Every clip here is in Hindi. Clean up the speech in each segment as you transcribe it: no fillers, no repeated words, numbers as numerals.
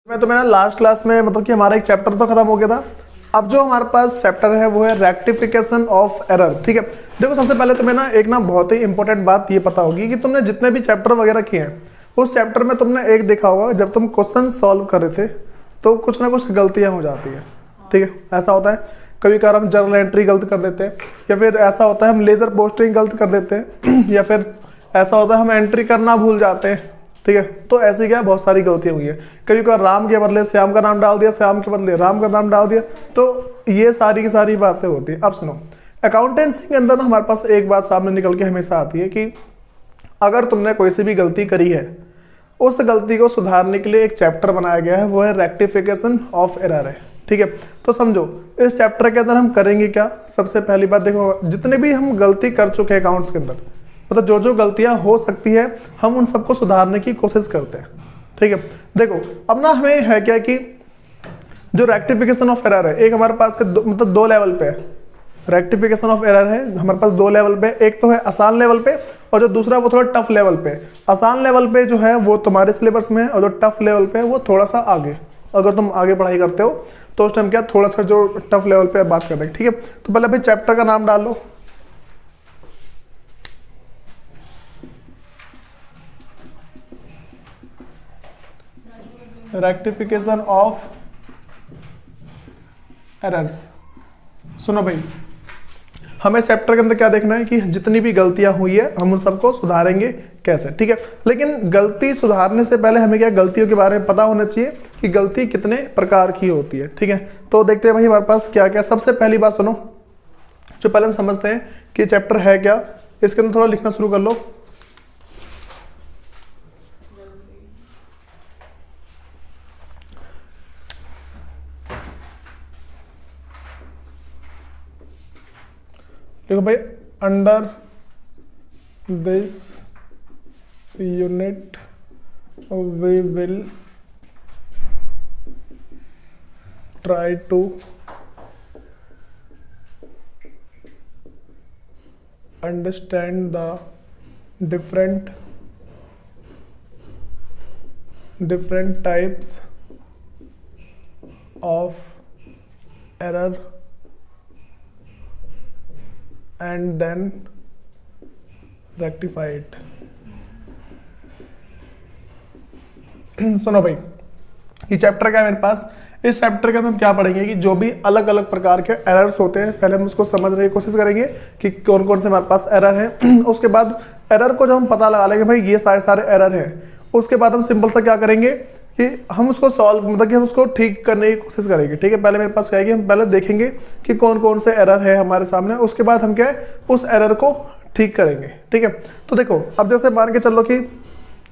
मैं तो मैंने लास्ट क्लास में मतलब कि हमारा एक चैप्टर तो खत्म हो गया था। अब जो हमारे पास चैप्टर है वो है रेक्टिफिकेशन ऑफ एरर। ठीक है, देखो सबसे पहले तो मैं ना एक ना बहुत ही इंपॉर्टेंट बात ये पता होगी कि तुमने जितने भी चैप्टर वगैरह किए हैं उस चैप्टर में तुमने एक देखा होगा, जब तुम क्वेश्चन सॉल्व कर रहे थे तो कुछ ना कुछ गलतियां हो जाती है। ठीक है, ऐसा होता है कभी कभार हम जर्नल एंट्री गलत कर देते हैं, या फिर ऐसा होता है हम लेजर पोस्टिंग गलत कर देते हैं या फिर ऐसा होता है हम एंट्री करना भूल जाते हैं। ठीक है, तो ऐसे क्या बहुत सारी गलतियां हुई है। कभी कभार राम के बदले श्याम का नाम डाल दिया, श्याम के बदले राम का नाम डाल दिया, तो ये सारी की सारी बातें होती है। अब सुनो, अकाउंटेंसी के अंदर ना हमारे पास एक बात सामने निकल के हमेशा आती है कि अगर तुमने कोई सी भी गलती करी है, उस गलती को सुधारने के लिए एक चैप्टर बनाया गया है, वो है रेक्टिफिकेशन ऑफ एरर है। ठीक है, तो समझो इस चैप्टर के अंदर हम करेंगे क्या। सबसे पहली बात देखो, जितने भी हम गलती कर चुके हैं अकाउंट्स के अंदर, मतलब जो जो गलतियां हो सकती है हम उन सबको सुधारने की कोशिश करते हैं। ठीक है, देखो अब ना हमें है क्या कि जो रेक्टिफिकेशन ऑफ एरर है, एक हमारे पास मतलब दो लेवल पे है। रेक्टिफिकेशन ऑफ एरर है हमारे पास दो लेवल पे, एक तो है आसान लेवल पे और जो दूसरा वो थोड़ा टफ लेवल पे। आसान लेवल पे जो है वो तुम्हारे सिलेबस में है और जो टफ लेवल पे है वो थोड़ा सा आगे। अगर तुम आगे पढ़ाई करते हो तो उस टाइम क्या थोड़ा सा जो टफ लेवल पे बात करते हैं। ठीक है, तो पहले भाई चैप्टर का नाम डाल लो। Rectification of errors. सुनो भाई, हमें चैप्टर के अंदर क्या देखना है कि जितनी भी गलतियां हुई है हम उन सबको सुधारेंगे कैसे। ठीक है, लेकिन गलती सुधारने से पहले हमें क्या गलतियों के बारे में पता होना चाहिए कि गलती कितने प्रकार की होती है। ठीक है, तो देखते हैं भाई हमारे पास क्या क्या। सबसे पहली बात सुनो, जो पहले हम समझते हैं कि चैप्टर है क्या, इसके अंदर थोड़ा लिखना शुरू कर लो। देखो भाई, under this unit we will try to understand the different types of error and then rectify it. सुनो भाई, ये चैप्टर क्या है मेरे पास। इस चैप्टर के अंदर हम क्या पढ़ेंगे कि जो भी अलग अलग प्रकार के एरर्स होते हैं पहले हम उसको समझने की कोशिश करेंगे कि कौन कौन से हमारे पास एरर है। उसके बाद एरर को जब हम पता लगा लेंगे भाई ये सारे एरर हैं, उसके बाद हम सिंपल सा क्या करेंगे कि हम उसको सॉल्व मतलब कि हम उसको ठीक करने की कोशिश करेंगे। ठीक है, पहले मेरे पास क्या है कि हम पहले देखेंगे कि कौन कौन से एरर है हमारे सामने, उसके बाद हम क्या है उस एरर को ठीक करेंगे। ठीक है, तो देखो अब जैसे मान के चलो कि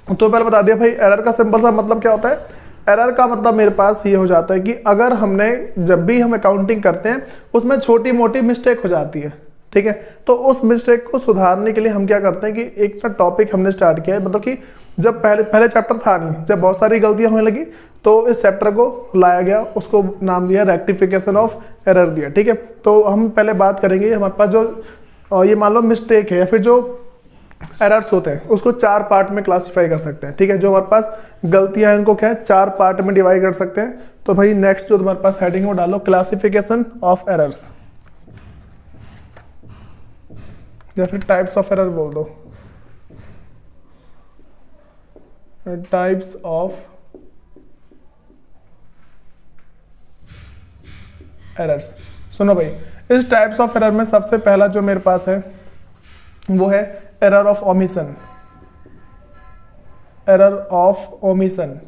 तो पहले बता दिया भाई एरर का सिंपल सा मतलब क्या होता है। एरर का मतलब मेरे पास ये हो जाता है कि अगर हमने जब भी हम अकाउंटिंग करते हैं उसमें छोटी मोटी मिस्टेक हो जाती है। ठीक है, तो उस मिस्टेक को सुधारने के लिए हम क्या करते हैं कि एक टॉपिक हमने स्टार्ट किया है, मतलब कि जब पहले चैप्टर था नहीं, जब बहुत सारी गलतियां होने लगी तो इस चैप्टर को लाया गया, उसको नाम दिया रेक्टिफिकेशन ऑफ एरर दिया। ठीक है, तो हम पहले बात करेंगे हमारे पास जो ये मान लो मिस्टेक है या फिर जो एरर्स होते हैं उसको चार पार्ट में क्लासिफाई कर सकते हैं। ठीक है, जो हमारे पास गलतियां हैं उनको क्या है चार पार्ट में डिवाइड कर सकते हैं। तो भाई नेक्स्ट जो तुम्हारे पास हेडिंग वो डालो क्लासिफिकेशन ऑफ एरर्स या फिर टाइप्स ऑफ एरर बोल दो, टाइप्स ऑफ एरर्स। सुनो भाई, इस टाइप्स ऑफ एरर में सबसे पहला जो मेरे पास है वो है error of omission. Error of omission.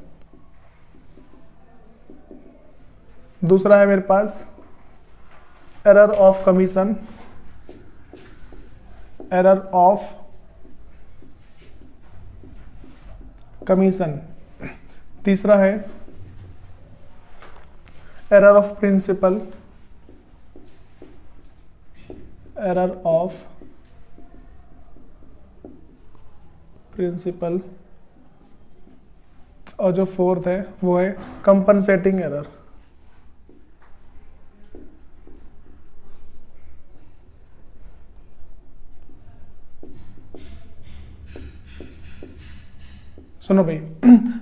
दूसरा है मेरे पास error of commission. Error of commission. तीसरा है error of principle. Error of principle. और जो फोर्थ है वो है कंपनसेटिंग एरर। सुनो भाई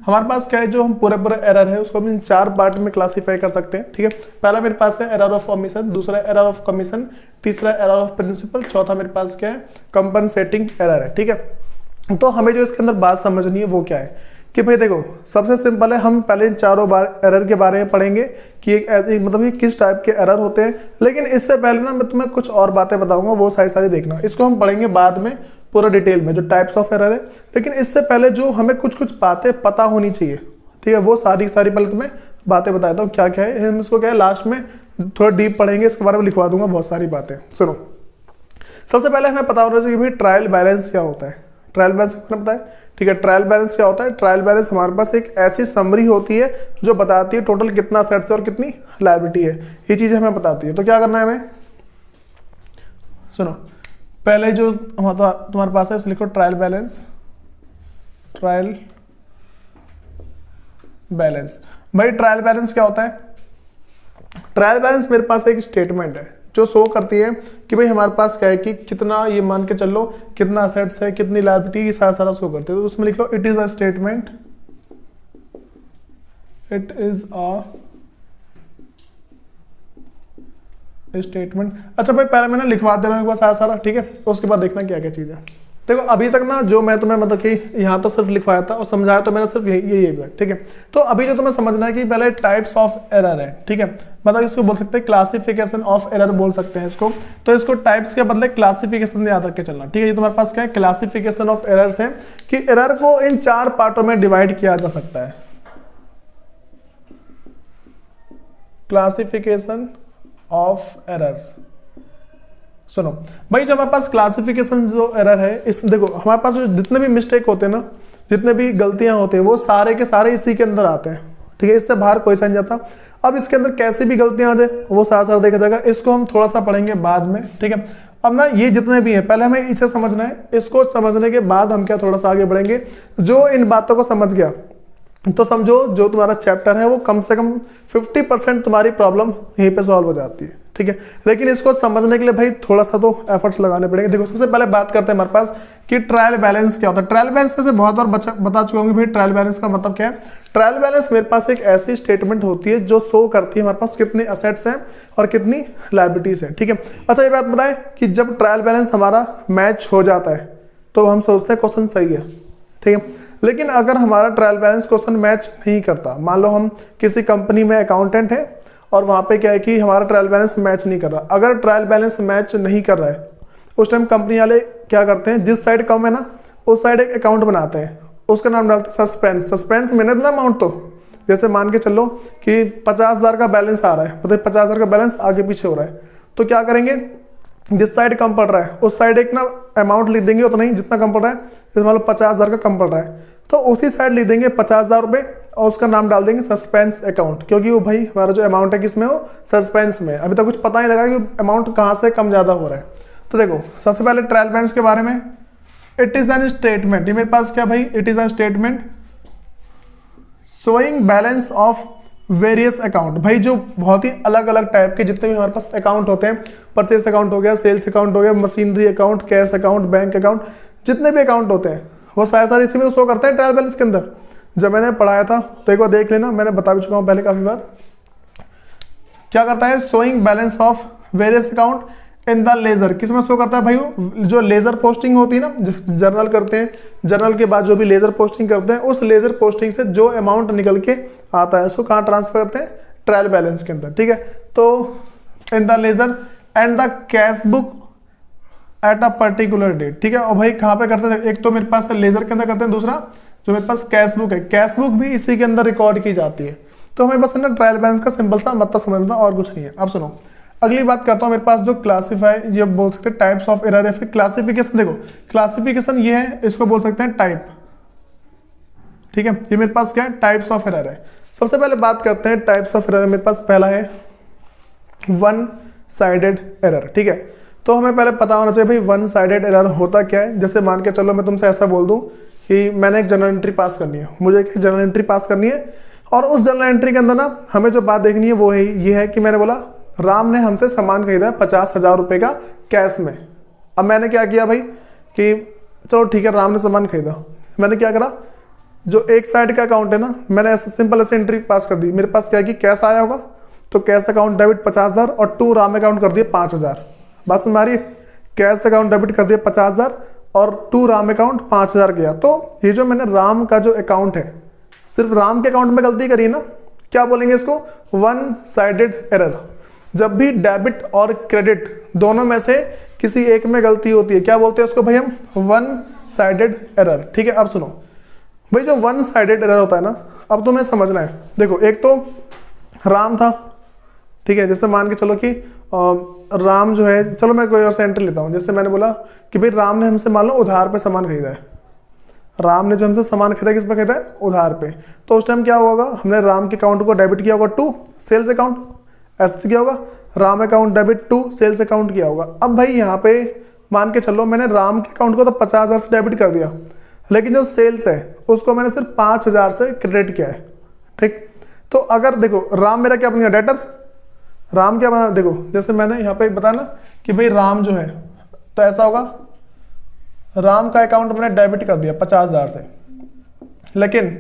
हमारे पास क्या है, जो हम पूरे पूरे एरर है उसको हम इन 4 पार्ट में क्लासीफाई कर सकते हैं, ठीक है। पहला मेरे पास है एरर ऑफ ओमिशन, दूसरा एरर ऑफ कमीशन, तीसरा एरर ऑफ प्रिंसिपल, चौथा मेरे पास क्या है, कंपनसेटिंग एरर है, ठीक है। तो हमें जो इसके अंदर बात समझनी है वो क्या है कि भाई देखो, सबसे सिंपल है, हम पहले इन चारों एरर के बारे में पढ़ेंगे कि मतलब ये किस टाइप के एरर होते हैं। लेकिन इससे पहले ना मैं तुम्हें कुछ और बातें बताऊंगा, वो सारी देखना, इसको हम पढ़ेंगे बाद में पूरा डिटेल में, जो टाइप्स ऑफ एरर है। लेकिन इससे पहले जो हमें कुछ बातें पता होनी चाहिए, ठीक है, वो सारी पहले तुम्हें बातें बताता हूँ क्या क्या है। हम इसको क्या है लास्ट में थोड़ा डीप पढ़ेंगे, इसके बारे में लिखवा दूंगा बहुत सारी बातें। सुनो, सबसे पहले हमें पता होना चाहिए कि भाई ट्रायल बैलेंस क्या होता है। ट्रायल बैलेंस पता है, ठीक है। ट्रायल बैलेंस क्या होता है? ट्रायल बैलेंस हमारे पास एक ऐसी समरी होती है जो बताती है टोटल कितना असेट्स है और कितनी लायबिलिटी है, ये चीजें हमें बताती है। तो क्या करना है हमें, सुनो, पहले जो तुम्हारे पास है उसे लिखो ट्रायल बैलेंस। ट्रायल बैलेंस, भाई ट्रायल बैलेंस क्या होता है? ट्रायल बैलेंस मेरे पास एक स्टेटमेंट है जो शो करती है कि भाई हमारे पास क्या है कि कितना, ये मान के चलो कितना असेट्स है, कितनी लायबिलिटी, ये सारा शो करते हैं। तो उसमें लिख लो it is a statement, it is a statement. अच्छा भाई पहले मैंने लिखवा दे रहा हूँ एक बार सारा, ठीक है, तो उसके बाद देखना क्या क्या चीज़ है। देखो अभी तक ना जो मैं तुम्हें मतलब कि यहाँ तो सिर्फ लिखवाया था और समझाया तो मैंने सिर्फ यही ठीक है। तो अभी जो तुम्हें समझना है कि पहले टाइप्स ऑफ एरर है, ठीक है, मतलब इसको बोल सकते हैं क्लासिफिकेशन ऑफ एरर बोल सकते हैं इसको। तो इसको टाइप्स के बदले क्लासिफिकेशन याद रख के चलना, ठीक है। ये तुम्हारे पास क्या है, क्लासिफिकेशन ऑफ एरर्स है कि एरर को इन 4 पार्टों में डिवाइड किया जा सकता है। क्लासिफिकेशन ऑफ एरर्स, सुनो भाई, जब हमारे पास क्लासिफिकेशन जो एरर है, इस देखो हमारे पास जो जितने भी मिस्टेक होते हैं ना, जितने भी गलतियां होते हैं, वो सारे के सारे इसी के अंदर आते हैं, ठीक है, इससे बाहर कोई सा नहीं जाता। अब इसके अंदर कैसे भी गलतियां आ जाए वो सारा देखा जाएगा, इसको हम थोड़ा सा पढ़ेंगे बाद में, ठीक है। अब ना ये जितने भी हैं पहले हमें इसे समझना है, इसको समझने के बाद हम क्या थोड़ा सा आगे बढ़ेंगे। जो इन बातों को समझ गया तो समझो जो तुम्हारा चैप्टर है वो कम से कम 50% तुम्हारी प्रॉब्लम यहीं पे सॉल्व हो जाती है, ठीक है। लेकिन इसको समझने के लिए भाई थोड़ा सा तो एफर्ट्स लगाने पड़ेंगे। देखो सबसे पहले बात करते हैं हमारे पास कि ट्रायल बैलेंस क्या होता है। ट्रायल बैलेंस में से बहुत बार बता चुका हूँ भाई ट्रायल बैलेंस का मतलब क्या है। ट्रायल बैलेंस मेरे पास एक ऐसी स्टेटमेंट होती है जो शो करती है हमारे पास कितने असेट्स हैं और कितनी लायबिलिटीज है, ठीक है। अच्छा ये बात बताएं कि जब ट्रायल बैलेंस हमारा मैच हो जाता है तो हम सोचते हैं क्वेश्चन सही है, ठीक है। लेकिन अगर हमारा ट्रायल बैलेंस क्वेश्चन मैच नहीं करता, मान लो हम किसी कंपनी में अकाउंटेंट है और वहां पे क्या है कि हमारा ट्रायल बैलेंस मैच नहीं कर रहा। अगर ट्रायल बैलेंस मैच नहीं कर रहा है उस टाइम कंपनी वाले क्या करते हैं, जिस साइड कम है ना उस साइड एक अकाउंट बनाते हैं, उसका नाम डालते हैं सस्पेंस। सस्पेंस में ना अमाउंट, तो जैसे मान के चलो कि 50,000 का बैलेंस आ रहा है, मतलब 50,000 का बैलेंस आगे पीछे हो रहा है, तो क्या करेंगे, जिस साइड कम पड़ रहा है उस साइड एक ना अमाउंट लिख देंगे, उतना ही जितना कम पड़ रहा है, जैसे मान लो 50,000 का कम पड़ रहा है तो उसी साइड लिख देंगे 50,000 रुपए और उसका नाम डाल देंगे सस्पेंस अकाउंट, क्योंकि वो भाई हमारा जो अमाउंट है किसमें हो, सस्पेंस में। अभी तक कुछ पता नहीं लगा कि अमाउंट कहाँ से कम ज्यादा हो रहा है। तो देखो सबसे पहले ट्रायल बैलेंस के बारे में, इट इज एन स्टेटमेंट, ये मेरे पास क्या भाई, it is an statement showing balance of various account. भाई जो बहुत ही अलग अलग टाइप के जितने भी हमारे पास अकाउंट होते हैं, परचेस अकाउंट हो गया, सेल्स अकाउंट हो गया, machinery account, cash account, bank account, जितने भी अकाउंट होते हैं वो सारे इसी में शो करते हैं ट्रायल बैलेंस के अंदर। जब मैंने पढ़ाया था तो एक बार देख लेना, मैंने बता भी चुका हूं पहले काफी बार। क्या करता है, showing balance of various account in the ledger, किसमें शो करता है भाई, जो लेजर पोस्टिंग होती है ना, जर्नल करते हैं, जर्नल के बाद जो भी लेजर पोस्टिंग करते हैं, उस लेजर पोस्टिंग से जो अमाउंट निकल के आता है उसको कहाँ ट्रांसफर करते हैं, ट्रायल बैलेंस के अंदर, ठीक है। तो in the ledger and the cash book at a particular date, ठीक है। और भाई कहाँ पे करते हैं, एक तो मेरे पास लेजर के अंदर करते हैं, दूसरा जो मेरे पास कैश बुक है, कैश बुक भी इसी के अंदर रिकॉर्ड की जाती है। तो हमें बस ना ट्रायल बैलेंस का सिंपल सा मतलब समझना और कुछ नहीं है। अब सुनो अगली बात करता हूँ, मेरे पास जो क्लासीफाई, ये बोल सकते हैं टाइप्स ऑफ एरर है, फिर क्लासिफिकेशन। देखो क्लासिफिकेशन ये है, इसको बोल सकते हैं टाइप, ठीक है। ये मेरे पास क्या है, टाइप्स ऑफ एरर है। सबसे पहले बात करते हैं टाइप्स ऑफ एरर। मेरे पास पहला है वन साइडेड एरर, ठीक है। तो हमें पहले पता होना चाहिए भाई वन साइडेड एरर होता क्या है। जैसे मान के चलो मैं तुमसे ऐसा बोल दूं कि मैंने एक जर्नल एंट्री पास करनी है, मुझे एक जर्नल एंट्री पास करनी है, और उस जर्नल एंट्री के अंदर ना हमें जो बात देखनी है वो है ये है कि मैंने बोला राम ने हमसे सामान खरीदा 50,000 रुपए का कैश में। अब मैंने क्या किया भाई कि चलो ठीक है, राम ने सामान खरीदा, मैंने क्या करा, जो एक साइड का अकाउंट है ना, मैंने ऐसे सिंपल ऐसे एंट्री पास कर दी। मेरे पास क्या है कि कैश आया होगा, तो कैश अकाउंट डेबिट 50,000 और टू राम अकाउंट कर दिए 5,000। बात समझ में आ रही है? कैश अकाउंट डेबिट कर दिया 50,000 और टू राम अकाउंट 5,000 गया। तो ये जो मैंने राम का जो अकाउंट है, सिर्फ राम के अकाउंट में गलती करी ना, क्या बोलेंगे इसको? One sided error. जब भी डेबिट और क्रेडिट दोनों में से किसी एक में गलती होती है, क्या बोलते हैं उसको भाई हम? One sided error. ठीक है, अब सुनो भाई, जो वन साइडेड एरर होता है ना, अब तुम्हें समझना है। देखो, एक तो राम था, ठीक है, जैसे मान के चलो कि राम जो है, चलो मैं कोई और सा एंट्री लेता हूँ। जैसे मैंने बोला कि भाई राम ने हमसे मान लो उधार पे सामान खरीदा है। राम ने जो हमसे सामान खरीदा, किस पे खरीदा है? उधार पे। तो उस टाइम क्या होगा? हमने राम के अकाउंट को डेबिट किया होगा टू सेल्स अकाउंट। ऐसा तो क्या होगा? Ram account debit to sales account किया होगा। अब भाई यहाँ पे मान के चलो मैंने राम के अकाउंट को तो 50,000 से डेबिट कर दिया, लेकिन जो सेल्स है उसको मैंने सिर्फ 5,000 से क्रेडिट किया है। ठीक, तो अगर देखो राम मेरा क्या बन गया? डेटर। राम क्या बना? देखो, जैसे मैंने यहाँ पे बताया ना कि भाई राम जो है, तो ऐसा होगा, राम का अकाउंट मैंने डेबिट कर दिया 50,000 से, लेकिन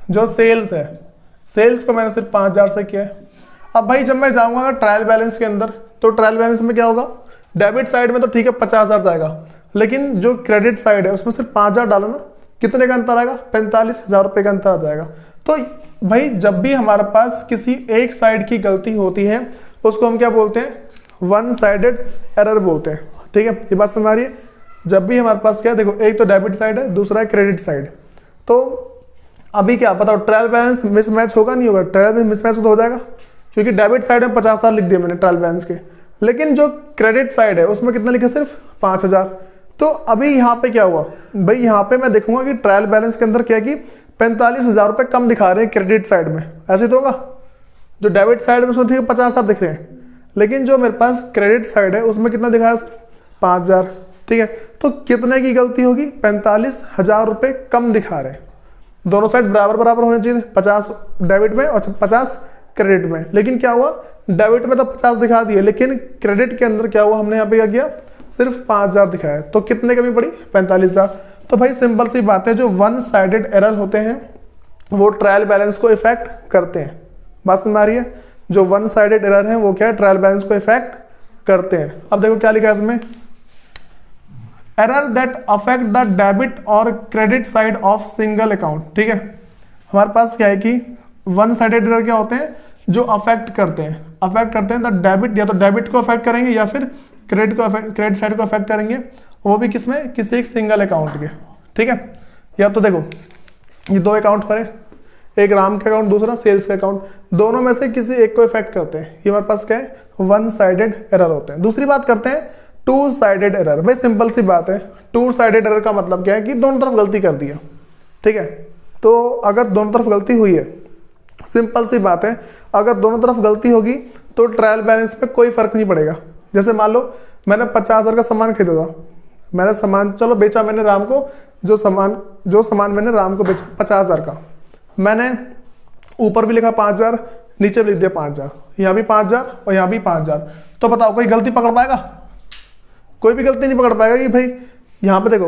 जो सेल्स है, सेल्स को मैंने सिर्फ 5,000 से किया है। अब भाई जब मैं जाऊंगा ट्रायल बैलेंस के अंदर, तो ट्रायल बैलेंस में क्या होगा? डेबिट साइड में तो ठीक है 50,000 जाएगा, लेकिन जो क्रेडिट साइड है उसमें सिर्फ 5,000 डालो ना, कितने का अंतर आएगा? 45,000 रुपये का अंतर आ जाएगा। तो भाई जब भी हमारे पास किसी एक साइड की गलती होती है, उसको हम क्या बोलते हैं? वन साइडेड एरर बोलते हैं। ठीक है, ये बात समझ आ रही है? जब भी हमारे पास क्या है, देखो, एक तो डेबिट साइड है, दूसरा है क्रेडिट साइड। तो अभी क्या बताओ, ट्रायल बैलेंस मिसमैच होगा नहीं होगा? ट्रायल बैलेंस मिसमैच तो हो जाएगा, क्योंकि डेबिट साइड में 50,000 लिख दिया मैंने ट्रायल बैलेंस के, लेकिन जो क्रेडिट साइड है उसमें कितना लिखा? सिर्फ 5,000। तो अभी यहाँ पे क्या हुआ भाई? यहाँ पे मैं देखूंगा कि ट्रायल बैलेंस के अंदर क्या है कि 45,000 रुपये कम दिखा रहे हैं क्रेडिट साइड में। ऐसे तो होगा, जो डेबिट साइड में उसमें 50,000 दिख रहे हैं, लेकिन जो मेरे पास क्रेडिट साइड है उसमें कितना दिखा है? 5,000। ठीक है, तो कितने की गलती होगी? 45,000 रुपये कम दिखा रहे हैं। दोनों साइड बराबर बराबर होने चाहिए, 50 डेबिट में और 50 क्रेडिट में। लेकिन क्या हुआ? डेबिट में तो 50 दिखा दिए, लेकिन क्रेडिट के अंदर क्या हुआ? हमने यहाँ पे क्या किया? सिर्फ 5,000 दिखाया। तो कितने कमी पड़ी? 45,000। तो भाई सिंपल सी बात है, जो वन साइडेड एरर होते हैं वो ट्रायल बैलेंस को इफेक्ट करते हैं। बात समझ आ रही है? जो वन साइडेड एरर है वो क्या है? ट्रायल बैलेंस को इफेक्ट करते हैं। अब देखो क्या लिखा है इसमें, error that affect the debit और credit side of single account. ठीक है, हमारे पास क्या है कि वन साइडेड एरर क्या होते हैं? जो अफेक्ट करते हैं द डेबिट, या तो डेबिट को अफेक्ट करेंगे या फिर क्रेडिट साइड को अफेक्ट करेंगे, वो भी किसमें? किसी एक सिंगल अकाउंट के। ठीक है, या तो देखो ये दो अकाउंट हो रहे, एक राम का अकाउंट, दूसरा सेल्स का अकाउंट, दोनों में से किसी एक को इफेक्ट करते हैं। ये हमारे पास क्या है? वन साइडेड एरर होते हैं। दूसरी बात करते हैं टू साइडेड एरर। भाई सिंपल सी बात है, टू साइडेड एरर का मतलब क्या है कि दोनों तरफ गलती कर दी है। ठीक है, तो अगर दोनों तरफ गलती हुई है, सिंपल सी बात है, अगर दोनों तरफ गलती होगी तो ट्रायल बैलेंस पे कोई फर्क नहीं पड़ेगा। जैसे मान लो मैंने 50,000 का सामान खरीदा, मैंने सामान चलो बेचा मैंने राम को, जो सामान मैंने राम को बेचा 50,000 का, मैंने ऊपर भी लिखा 5,000, नीचे भी लिख दिया 5,000, यहाँ भी 5,000 और यहाँ भी 5,000। तो बताओ कोई गलती पकड़ पाएगा? कोई भी गलती नहीं पकड़ पाएगा कि भाई यहाँ पे देखो,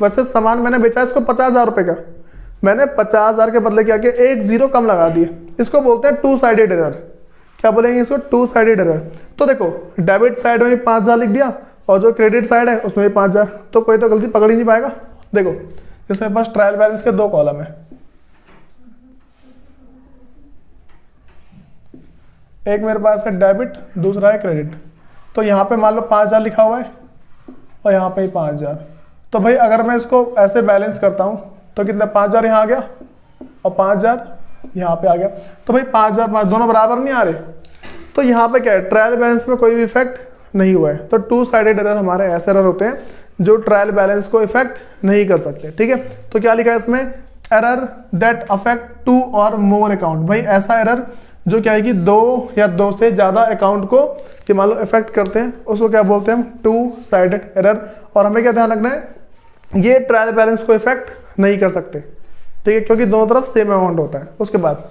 वैसे सामान मैंने बेचा इसको 50,000 रुपए का, मैंने 50,000 के बदले क्या किया? एक जीरो कम लगा दिए। इसको बोलते हैं टू साइडेड एरर। क्या बोलेंगे इसको? Two sided error. तो देखो डेबिट साइड में भी 5,000 लिख दिया और जो क्रेडिट साइड है उसमें भी 5,000, तो कोई तो गलती पकड़ ही नहीं पाएगा। देखो जैसे मेरे पास ट्रायल बैलेंस के दो कॉलम है, एक मेरे पास है डेबिट, दूसरा है क्रेडिट। तो यहाँ पे मान लो 5,000 लिखा हुआ है और यहाँ पे 5,000। तो भाई अगर मैं इसको ऐसे बैलेंस करता हूँ तो कितना? 5,000 यहाँ आ गया और 5,000 यहाँ पे आ गया। तो भाई 5,000 दोनों बराबर नहीं आ रहे। तो यहाँ पे क्या है? ट्रायल बैलेंस में कोई भी इफेक्ट नहीं हुआ है। तो टू साइडेड एरर हमारे ऐसे एरर होते हैं जो ट्रायल बैलेंस को इफेक्ट नहीं कर सकते। ठीक है, तो क्या लिखा है इसमें? एरर दैट अफेक्ट टू और मोर अकाउंट। भाई ऐसा एरर जो क्या है कि दो या दो से ज्यादा अकाउंट को कि मान लो इफेक्ट करते हैं, उसको क्या बोलते हैं? हम टू साइडेड एरर। और हमें क्या ध्यान रखना है? ये ट्रायल बैलेंस को इफेक्ट नहीं कर सकते। ठीक है, क्योंकि दोनों तरफ सेम अमाउंट होता है। उसके बाद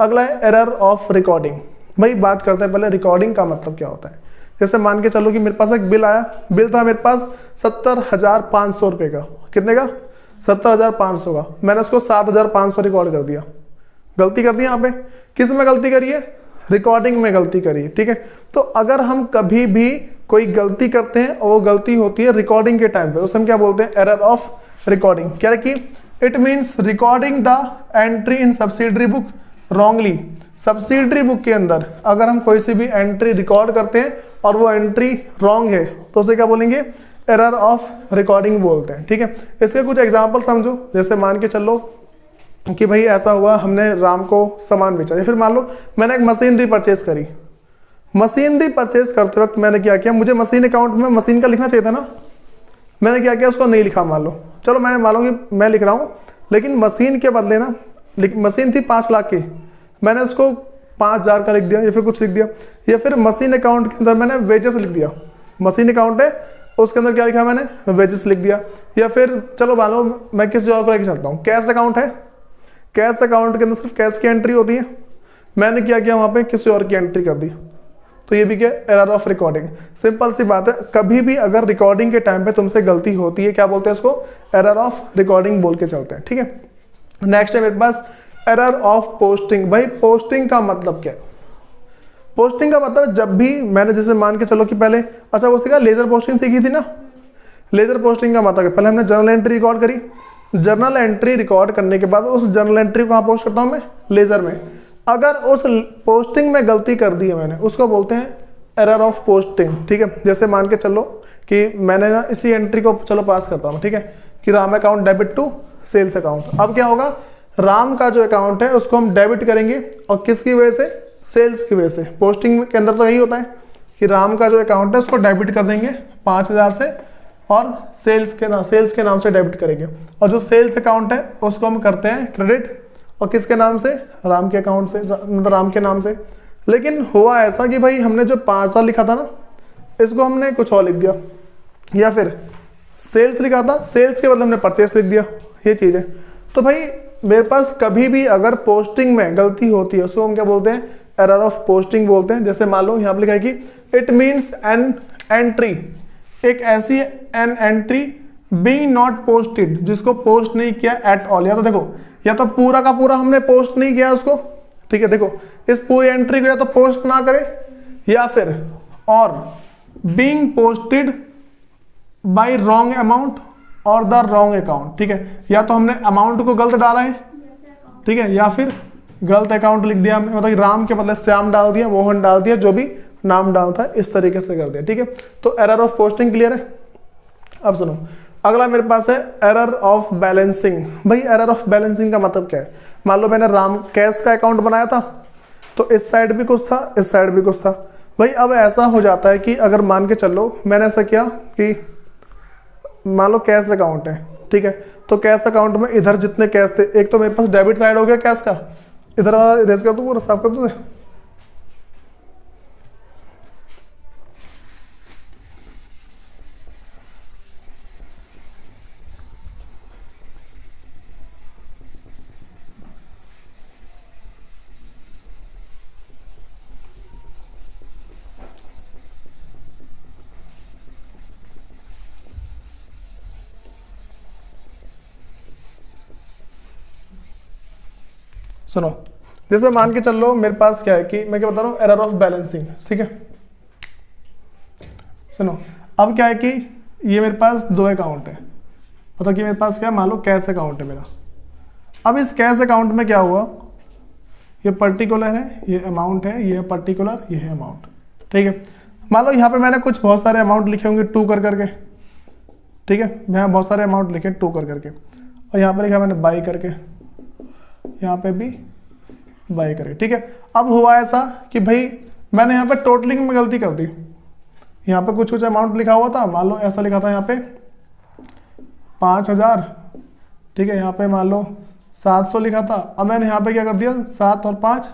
अगला है एरर ऑफ रिकॉर्डिंग। भाई बात करते हैं पहले रिकॉर्डिंग का मतलब क्या होता है। जैसे मान के चलो कि मेरे पास एक बिल आया, बिल था मेरे पास 70,500 रुपये का। कितने का? 70,500 का, मैंने उसको 7,500 रिकॉर्ड कर दिया। गलती कर दी यहाँ पे, किस में गलती करी है? रिकॉर्डिंग में गलती करी है, ठीक है। तो अगर हम कभी भी कोई गलती करते हैं और वो गलती होती है रिकॉर्डिंग के टाइम पे, उसे हम क्या बोलते हैं? Error of recording. क्या कि it means recording the entry in subsidiary book wrongly. Subsidiary book के अंदर अगर हम कोई सी भी एंट्री रिकॉर्ड करते हैं और वो एंट्री रॉन्ग है तो उसे क्या बोलेंगे? एरर ऑफ रिकॉर्डिंग बोलते हैं, ठीक है। इसके कुछ एग्जांपल समझो। जैसे मान के चलो कि भाई ऐसा हुआ, हमने राम को सामान बेचा, या फिर मान लो मैंने एक मशीनरी परचेज करी। मशीनरी परचेज करते वक्त मैंने क्या किया, मुझे मशीन अकाउंट में मशीन का लिखना चाहिए था ना, मैंने क्या किया, उसको नहीं लिखा। मान लो, चलो मैं मान लो कि मैं लिख रहा हूँ, लेकिन मशीन के बदले ना, मशीन थी 5 लाख की, मैंने उसको 5,000 का लिख दिया, या फिर कुछ लिख दिया। या फिर मशीन अकाउंट के अंदर मैंने वेजेस लिख दिया, मशीन अकाउंट है उसके अंदर क्या लिखा मैंने? वेजेस लिख दिया। या फिर चलो मान लो मैं किस जॉब को लेकर चलता हूँ, कैश अकाउंट है, कैश अकाउंट के अंदर सिर्फ कैश की एंट्री होती है, मैंने क्या किया वहाँ पे किसी और की एंट्री कर दी, तो ये भी क्या? Error of recording. सिंपल सी बात है, कभी भी अगर रिकॉर्डिंग के टाइम पे तुमसे गलती होती है, क्या बोलते हैं इसको? एरर ऑफ रिकॉर्डिंग बोल के चलते हैं, ठीक है। नेक्स्ट है मेरे पास एरर ऑफ पोस्टिंग। भाई पोस्टिंग का मतलब क्या है? पोस्टिंग का मतलब जब भी मैंने, जैसे मान के चलो कि पहले, अच्छा वो सीखा, लेजर पोस्टिंग सीखी थी ना। लेजर पोस्टिंग का मतलब है पहले हमने जर्नल एंट्री रिकॉर्ड करी, जर्नल एंट्री रिकॉर्ड करने के बाद उस जर्नल एंट्री को कहाँ पोस्ट करता हूँ मैं? लेजर में। अगर उस पोस्टिंग में गलती कर दी है मैंने, उसको बोलते हैं एरर ऑफ पोस्टिंग, ठीक है। जैसे मान के चलो कि मैंने ना इसी एंट्री को चलो पास करता हूँ, ठीक है, कि Ram account debit to sales account. अब क्या होगा, राम का जो अकाउंट है उसको हम डेबिट करेंगे, और किसकी वजह से? सेल्स की वजह से। पोस्टिंग के अंदर तो यही होता है कि राम का जो अकाउंट है उसको डेबिट कर देंगे 5,000 से, और सेल्स के नाम से डेबिट करेंगे, और जो सेल्स अकाउंट है उसको हम करते हैं क्रेडिट, और किसके नाम से? राम के अकाउंट से, मतलब राम के नाम से। लेकिन हुआ ऐसा कि भाई हमने जो 5,000 लिखा था ना, इसको हमने कुछ और लिख दिया, या फिर सेल्स लिखा था, सेल्स के बदले हमने परचेस लिख दिया, ये चीज़ है। तो भाई मेरे पास कभी भी अगर पोस्टिंग में गलती होती है उसको हम क्या बोलते हैं? एरर ऑफ पोस्टिंग बोलते हैं। जैसे मान लो यहाँ पर लिखा है कि इट मीन्स एन एंट्री, एक ऐसी an entry being not posted, जिसको पोस्ट नहीं किया एट ऑल। या तो देखो, या तो पूरा का पूरा हमने पोस्ट नहीं किया उसको, ठीक है, देखो इस पूरी एंट्री को या तो पोस्ट ना करे, या फिर और being posted by wrong amount और द रॉन्ग अकाउंट, ठीक है, या तो हमने अमाउंट को गलत डाला है, ठीक है, या फिर गलत अकाउंट लिख दिया हमने, मतलब राम के बदले श्याम डाल दिया, मोहन डाल दिया, जो भी नाम डालता है इस तरीके से कर दिया, ठीक है। तो एरर ऑफ पोस्टिंग क्लियर है। अब सुनो, अगला मेरे पास है एरर ऑफ बैलेंसिंग। भाई एरर ऑफ बैलेंसिंग का मतलब क्या है? मान लो मैंने राम कैश का अकाउंट बनाया था, तो इस साइड भी कुछ था, इस साइड भी कुछ था। भाई अब ऐसा हो जाता है कि अगर मान के चलो मैंने ऐसा किया कि मान लो कैश अकाउंट है, ठीक है, तो कैश अकाउंट में इधर जितने कैश थे, एक तो मेरे पास डेबिट साइड हो गया कैश का, इधर वाला इरेज कर दूं, पूरा साफ कर दूं। सुनो, जैसे मान के चल लो मेरे पास क्या है कि मैं क्या बता रहा हूँ, एरर ऑफ बैलेंसिंग, ठीक है। सुनो, अब क्या है कि ये मेरे पास 2 अकाउंट है, मतलब कि मेरे पास क्या है, मान लो कैश अकाउंट है मेरा। अब इस कैश अकाउंट में क्या हुआ, ये पर्टिकुलर है, ये अमाउंट है, ये है पर्टिकुलर, ये है अमाउंट, ठीक है। मान लो यहाँ पे मैंने कुछ बहुत सारे अमाउंट लिखे होंगे 2 कर करके, ठीक है, यहाँ बहुत सारे अमाउंट लिखे 2 कर करके, और यहाँ पे लिखा मैंने बाई करके, यहाँ पे भी बाई करके, ठीक है। अब हुआ ऐसा कि भाई मैंने यहाँ पे टोटलिंग में गलती कर दी, यहाँ पे कुछ कुछ अमाउंट लिखा हुआ था, मान लो ऐसा लिखा था यहाँ पे 5,000, ठीक है, यहाँ पे मान लो 700 लिखा था। अब मैंने यहाँ पे क्या कर दिया, 7 और 5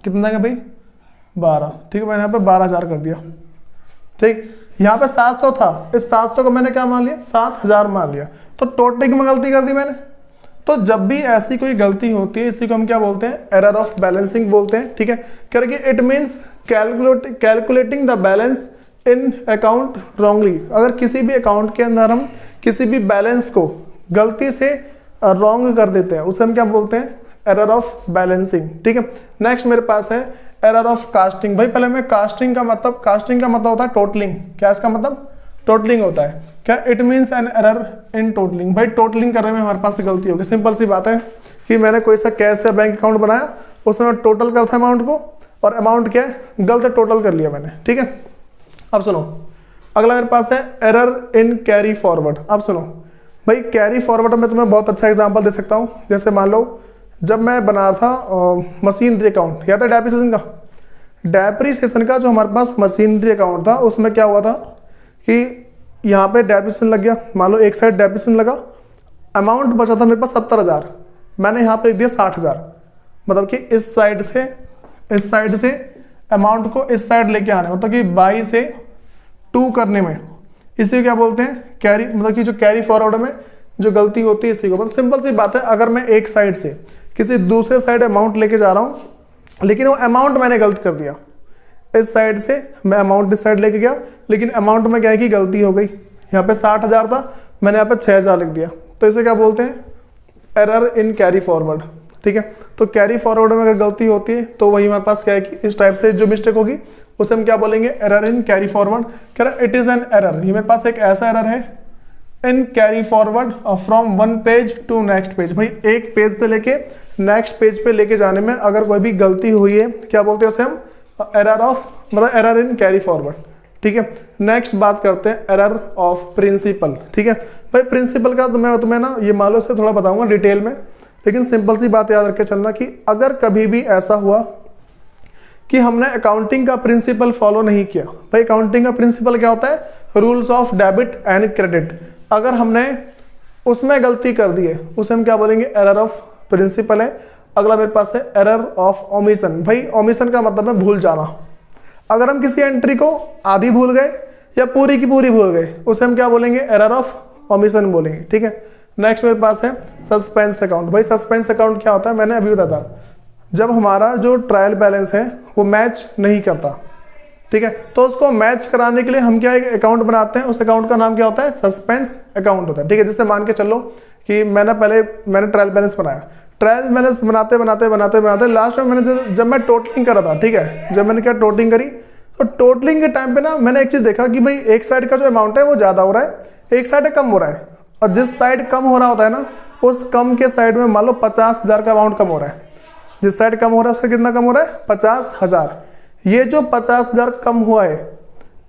कितना है भाई 12, ठीक है, मैंने यहाँ पे 12,000 कर दिया, ठीक। यहाँ पे 700 था, इस 700 को मैंने क्या मान लिया, 7,000 मान लिया, तो टोटलिंग में गलती कर दी मैंने। तो जब भी ऐसी कोई गलती होती है, इसी को हम क्या बोलते हैं, एरर ऑफ बैलेंसिंग बोलते हैं, ठीक है। क्योंकि it means calculating the balance in account wrongly. अगर किसी भी अकाउंट के अंदर हम किसी भी बैलेंस को गलती से रॉन्ग कर देते हैं, उसे हम क्या बोलते हैं, एरर ऑफ बैलेंसिंग। ठीक है, नेक्स्ट मेरे पास है एरर ऑफ कास्टिंग। भाई पहले मैं कास्टिंग का मतलब होता है टोटलिंग। क्या इसका मतलब, टोटलिंग होता है। क्या, it means an error in totalling. भाई टोटलिंग करने में हमारे पास गलती होगी। सिंपल सी बात है कि मैंने कोई सा कैश या बैंक अकाउंट बनाया, उसमें मैं टोटल करता अमाउंट को, और अमाउंट क्या है, गलत टोटल कर लिया मैंने। ठीक है, अब सुनो, अगला मेरे पास है एरर इन कैरी फॉरवर्ड। अब सुनो भाई, कैरी फॉरवर्ड में तुम्हें बहुत अच्छा एग्जांपल दे सकता हूं। जैसे मान लो जब मैं बना रहा था मशीनरी अकाउंट, या था डेप्रीसिएशन का जो हमारे पास मशीनरी अकाउंट था, उसमें क्या हुआ था कि यहाँ पे डेप्रीसिएशन लग गया। मान लो एक साइड डेप्रीसिएशन लगा, अमाउंट बचा था मेरे पास 70,000, मैंने यहाँ पे लिख दिया 60,000। मतलब कि इस साइड से अमाउंट को इस साइड लेके आने, मतलब कि बाई से 2 करने में, इसी को क्या बोलते हैं, कैरी। मतलब कि जो कैरी फॉरवर्ड में जो गलती होती है इसी को, मतलब सिंपल सी बात है, अगर मैं एक साइड से किसी दूसरे साइड अमाउंट लेके जा रहा हूं, लेकिन वो अमाउंट मैंने गलत कर दिया, इस साइड से मैं अमाउंट इस साइड लेके गया, लेकिन अमाउंट में क्या है कि गलती हो गई, यहाँ पे 60,000 था, मैंने यहाँ पे 6,000 लिख दिया, तो इसे क्या बोलते हैं, एरर इन कैरी फॉरवर्ड। ठीक है, तो कैरी फॉरवर्ड में अगर गलती होती है तो वही हमारे पास क्या है कि इस टाइप से जो मिस्टेक होगी उसे हम क्या बोलेंगे, एरर इन कैरी फॉरवर्ड। कह रहा इट इज एन एरर, ये मेरे पास एक ऐसा एरर है in carry forward from one page to next page. भाई एक पेज से लेके नेक्स्ट पेज पे लेके जाने में अगर कोई भी गलती हुई है, क्या बोलते हैं उसे हम, एरर ऑफ, मतलब एरर इन कैरी फॉरवर्ड। ठीक है, नेक्स्ट बात करते हैं एरर ऑफ प्रिंसिपल। ठीक है भाई, प्रिंसिपल का तो मैं तुम्हें ना ये मान लो से थोड़ा बताऊंगा डिटेल में, लेकिन सिंपल सी बात याद रख के चलना कि अगर कभी भी ऐसा हुआ कि हमने अकाउंटिंग का प्रिंसिपल फॉलो नहीं किया। भाई अकाउंटिंग का प्रिंसिपल क्या होता है, rules of debit and credit. अगर हमने उसमें गलती कर दी है उसे हम क्या बोलेंगे, एरर ऑफ प्रिंसिपल है। अगला मेरे पास है एरर ऑफ ओमिशन। भाई ओमिशन का मतलब है भूल जाना। अगर हम किसी एंट्री को आधी भूल गए या पूरी की पूरी भूल गए, उसे हम क्या बोलेंगे, एरर ऑफ ओमिशन बोलेंगे। ठीक है, नेक्स्ट मेरे पास है सस्पेंस अकाउंट। भाई सस्पेंस अकाउंट क्या होता है, मैंने अभी बताया था, जब हमारा जो ट्रायल बैलेंस है वो मैच नहीं करता। ठीक है, तो उसको मैच कराने के लिए हम क्या एक अकाउंट बनाते हैं, उस अकाउंट का नाम क्या होता है, सस्पेंस अकाउंट होता है। ठीक है, जैसे मान के चलो कि मैंने ट्रायल बैलेंस बनाया, ट्रायल बैलेंस बनाते लास्ट में मैंने जब मैं टोटलिंग कर रहा था, ठीक है, जब मैंने क्या टोटलिंग करी, तो टोटलिंग के टाइम पे ना मैंने एक चीज देखा कि भाई एक साइड का जो अमाउंट है वो ज्यादा हो रहा है, एक साइड कम हो रहा है, और जिस साइड कम हो रहा होता है ना, उस कम के साइड में मान लो 50,000 का अमाउंट कम हो रहा है, जिस साइड कम हो रहा है उसका कितना कम हो रहा है, 50,000। ये जो 50,000 कम हुआ है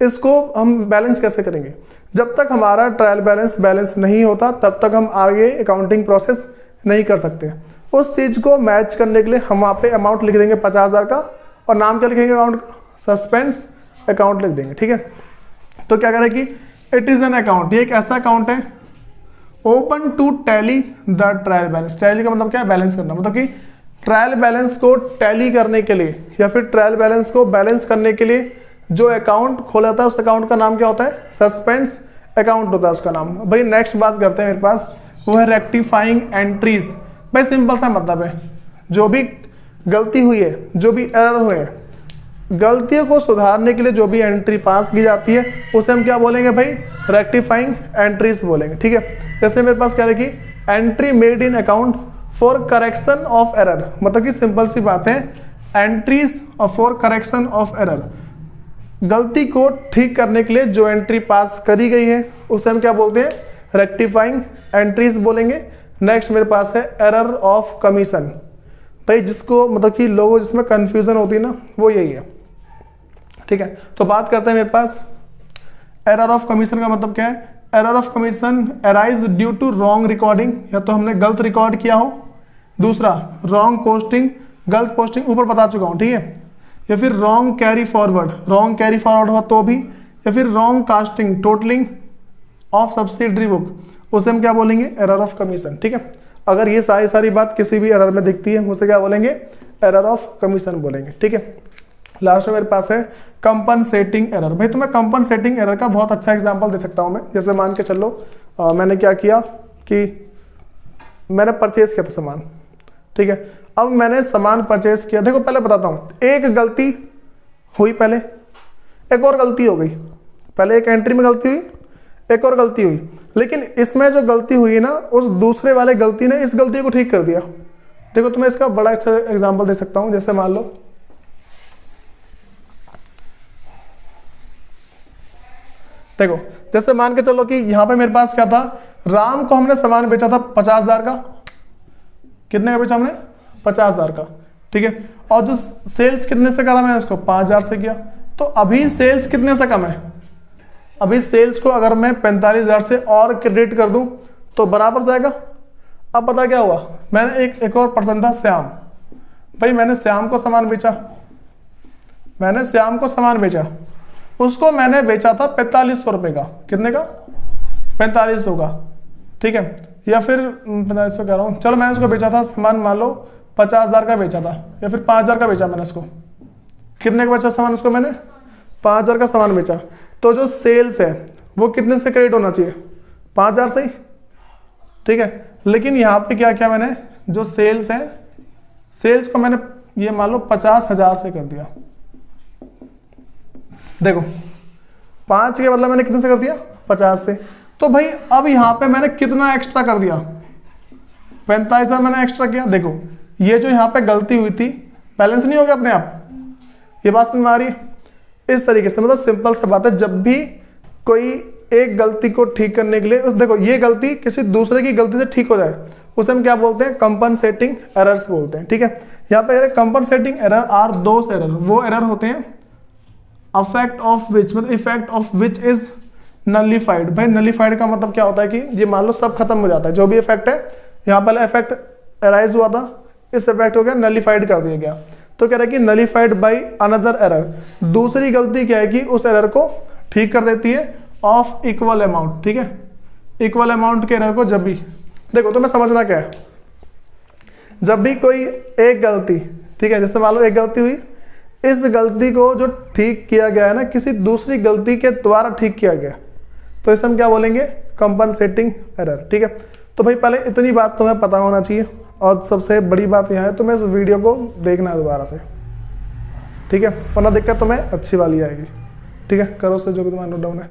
इसको हम बैलेंस कैसे करेंगे, जब तक हमारा ट्रायल बैलेंस नहीं होता तब तक हम आगे अकाउंटिंग प्रोसेस नहीं कर सकते। उस चीज को मैच करने के लिए हम वहां पे अमाउंट लिख देंगे 50,000 का, और नाम क्या लिखेंगे अकाउंट का, सस्पेंस अकाउंट लिख देंगे। ठीक है, तो क्या करें कि इट इज एन अकाउंट, ये एक ऐसा अकाउंट है open to tally the trial balance. Tally का मतलब क्या है, बैलेंस करना, मतलब कि ट्रायल बैलेंस को टैली करने के लिए या फिर ट्रायल बैलेंस को बैलेंस करने के लिए जो अकाउंट खोला था उस अकाउंट का नाम क्या होता है, सस्पेंस अकाउंट होता है उसका नाम। भाई नेक्स्ट बात करते हैं मेरे पास, वो है रेक्टिफाइंग एंट्रीज। भाई सिंपल सा मतलब है, जो भी गलती हुई है, जो भी एरर हुए हैं, गलतियों को सुधारने के लिए जो भी एंट्री पास की जाती है उसे हम क्या बोलेंगे भाई, रेक्टिफाइंग एंट्रीज बोलेंगे। ठीक है, जैसे मेरे पास क्या है कि entry made in account for correction of error, मतलब कि सिंपल सी बात है, entries for correction of error, गलती को ठीक करने के लिए जो एंट्री पास करी गई है उसे हम क्या बोलते हैं, रेक्टिफाइंग एंट्रीज बोलेंगे। नेक्स्ट मेरे पास है एरर ऑफ कमीशन। भाई जिसको मतलब कि लोगों जिसमें कंफ्यूजन होती है ना, वो यही है। ठीक है, तो बात करते हैं मेरे पास एरर ऑफ कमीशन का मतलब क्या है। Error of commission arise due to wrong recording, या तो हमने गलत रिकॉर्ड किया हो, दूसरा रॉन्ग पोस्टिंग, गलत पोस्टिंग ऊपर बता चुका हूं, ठीक है, या फिर रॉन्ग कैरी फॉरवर्ड हो तो भी, या फिर wrong casting totalling of subsidiary book, उसे हम क्या बोलेंगे, एरर ऑफ कमीशन। ठीक है, अगर ये सारी बात किसी भी एरर में दिखती है उसे क्या बोलेंगे, एरर ऑफ कमीशन बोलेंगे। ठीक है, लास्ट में मेरे पास है कंपनसेटिंग एरर। भाई तुम्हें कंपनसेटिंग एरर का बहुत अच्छा एग्जांपल दे सकता हूं मैं। जैसे मान के चलो मैंने क्या किया कि मैंने परचेज किया था सामान, ठीक है, अब मैंने सामान परचेज किया, देखो पहले बताता हूं, एक गलती हुई, पहले एक और गलती हो गई, पहले एक एंट्री में गलती हुई, एक और गलती हुई, लेकिन इसमें जो गलती हुई ना, उस दूसरे वाले गलती ने इस गलती को ठीक कर दिया। देखो तुम्हें इसका बड़ा अच्छा एग्जांपल दे सकता हूं, जैसे मान लो देखो, जैसे मान के चलो कि यहां पे मेरे पास क्या था, राम को हमने सामान बेचा था 50,000 का। कितने का बेचा हमने? 50,000 का, ठीक है। और जो सेल्स कितने से करा मैंने इसको? 5,000 से किया। तो अभी सेल्स कितने से कम है? अभी सेल्स को अगर मैं 45,000 से और क्रेडिट कर दूं तो बराबर जाएगा। अब पता क्या हुआ, मैंने एक और पर्सन था श्याम, भाई मैंने श्याम को सामान बेचा, उसको मैंने बेचा था 4500 रुपए का। कितने का? 4500 का, ठीक है। या फिर 4500 कह रहा हूँ, चलो मैंने उसको बेचा था सामान मान लो 50,000 का बेचा था, या फिर 5,000 का बेचा मैंने उसको। कितने का बेचा सामान उसको मैंने? 5,000 का सामान बेचा। तो जो सेल्स है वो कितने से क्रेडिट होना चाहिए? 5,000 से ही, ठीक है। लेकिन यहाँ पे क्या किया मैंने, जो सेल्स है, सेल्स को मैंने ये मान लो 50,000 से कर दिया। देखो 5 के बदला मैंने कितने से कर दिया? 50 से। तो भाई अब यहाँ पे मैंने कितना एक्स्ट्रा कर दिया? 45,000 मैंने एक्स्ट्रा किया। देखो ये जो यहाँ पे गलती हुई थी, बैलेंस नहीं हो गया अपने आप? ये बात समझ में आ रही है? इस तरीके से, मतलब सिंपल सी बात है, जब भी कोई एक गलती को ठीक करने के लिए, देखो ये गलती किसी दूसरे की गलती से ठीक हो जाए, उसे हम क्या बोलते हैं? कंपनसेटिंग एरर्स बोलते हैं, ठीक है। यहाँ पे compensating error are those error, वो एरर होते हैं इफेक्ट ऑफ विच, मतलब effect of which is nullified. भाई नलिफाइड का मतलब क्या होता है कि ये मान लो सब खत्म हो जाता है, जो भी इफेक्ट है, यहाँ पहले इफेक्ट अराइज हुआ था, इस इफेक्ट हो गया नलिफाइड कर दिया गया। तो कह रहा है कि नलिफाइड बाय अनदर एरर, दूसरी गलती क्या है कि उस एरर को ठीक कर देती है ऑफ इक्वल अमाउंट, ठीक है। इक्वल अमाउंट के एरर को जब भी, देखो तुम्हें समझना क्या है, जब भी कोई एक गलती, ठीक है, जैसे मान लो एक गलती हुई, इस गलती को जो ठीक किया गया है ना, किसी दूसरी गलती के द्वारा ठीक किया गया, तो इसे हम क्या बोलेंगे? कंपनसेटिंग एरर, ठीक है। तो भाई पहले इतनी बात तुम्हें पता होना चाहिए, और सबसे बड़ी बात यह है तुम्हें इस वीडियो को देखना है दोबारा से, ठीक है, वरना दिक्कत तुम्हें अच्छी वाली आएगी, ठीक है। करो से जो भी तुम्हारा नोट डाउन है।